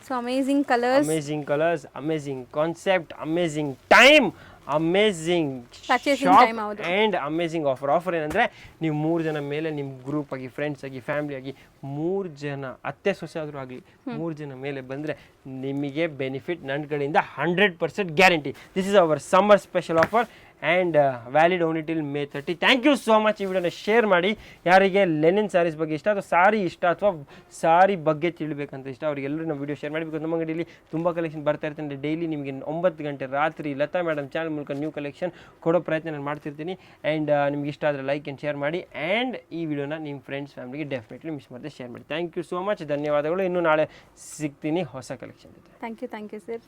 So amazing colours, amazing concept, amazing time, amazing shop and amazing offer ಏನಂದರೆ ನೀವು 3 ಜನ ಮೇಲೆ ನಿಮ್ಮ ಗ್ರೂಪ್ ಆಗಿ, ಫ್ರೆಂಡ್ಸ್ ಆಗಿ, ಫ್ಯಾಮಿಲಿ ಆಗಿ 3 ಜನ ಅತ್ತೆ ಸೊಸೆ ಆದರೂ ಆಗಲಿ 3 ಜನ ಮೇಲೆ ಬಂದರೆ ನಿಮಗೆ ಬೆನಿಫಿಟ್ ನನ್ನ ಕಡೆಯಿಂದ 100% guarantee. This is our summer special offer and valid only till May 30. Thank you so much. ಈ ವಿಡಿಯೋನ ಶೇರ್ ಮಾಡಿ. ಯಾರಿಗೆ ಲೆನಿನ್ ಸ್ಯಾರೀಸ್ ಬಗ್ಗೆ ಇಷ್ಟ ಅಥವಾ ಸಾರಿ ಇಷ್ಟ ಅಥವಾ ಸಾರಿ ಬಗ್ಗೆ ತಿಳಿಬೇಕಂತ ಇಷ್ಟ ಅವರಿಗೆಲ್ಲರೂ ನಾವು ವಿಡಿಯೋ ಶೇರ್ ಮಾಡಿ. ಬಿಕಾಸ್ ನಮ್ಮ ಅಂಗಡಿಯಲ್ಲಿ ತುಂಬ ಕಲೆಕ್ಷನ್ ಬರ್ತಾ ಇರ್ತೀನಿ. ಡೈಲಿ ನಿಮಗೆ 9 ಗಂಟೆ ರಾತ್ರಿ ಲತಾ ಮೇಡಮ್ ಚಾನಲ್ ಮೂಲಕ ನ್ಯೂ ಕಲೆಕ್ಷನ್ ಕೊಡೋ ಪ್ರಯತ್ನ ನಾನು ಮಾಡ್ತಿರ್ತೀನಿ. ಆ್ಯಂಡ್ ನಿಮ್ಗೆ ಇಷ್ಟ ಆದರೆ ಲೈಕ್ ಆ್ಯಂಡ್ ಶೇರ್ ಮಾಡಿ. ಆ್ಯಂಡ್ ಈ ವಿಡಿಯೋನ ನಿಮ್ಮ ಫ್ರೆಂಡ್ಸ್ ಫ್ಯಾಮಿಲಿಗೆ ಡೆಫಿನೆಟ್ಲಿ ಮಿಸ್ ಮಾಡದೆ ಶೇರ್ ಮಾಡಿ. Thank you so much. ಧನ್ಯವಾದಗಳು. ಇನ್ನೂ ನಾಳೆ ಸಿಗ್ತೀನಿ ಹೊಸ ಕಲೆಕ್ಷನ್ ಜೊತೆ. Thank you sir.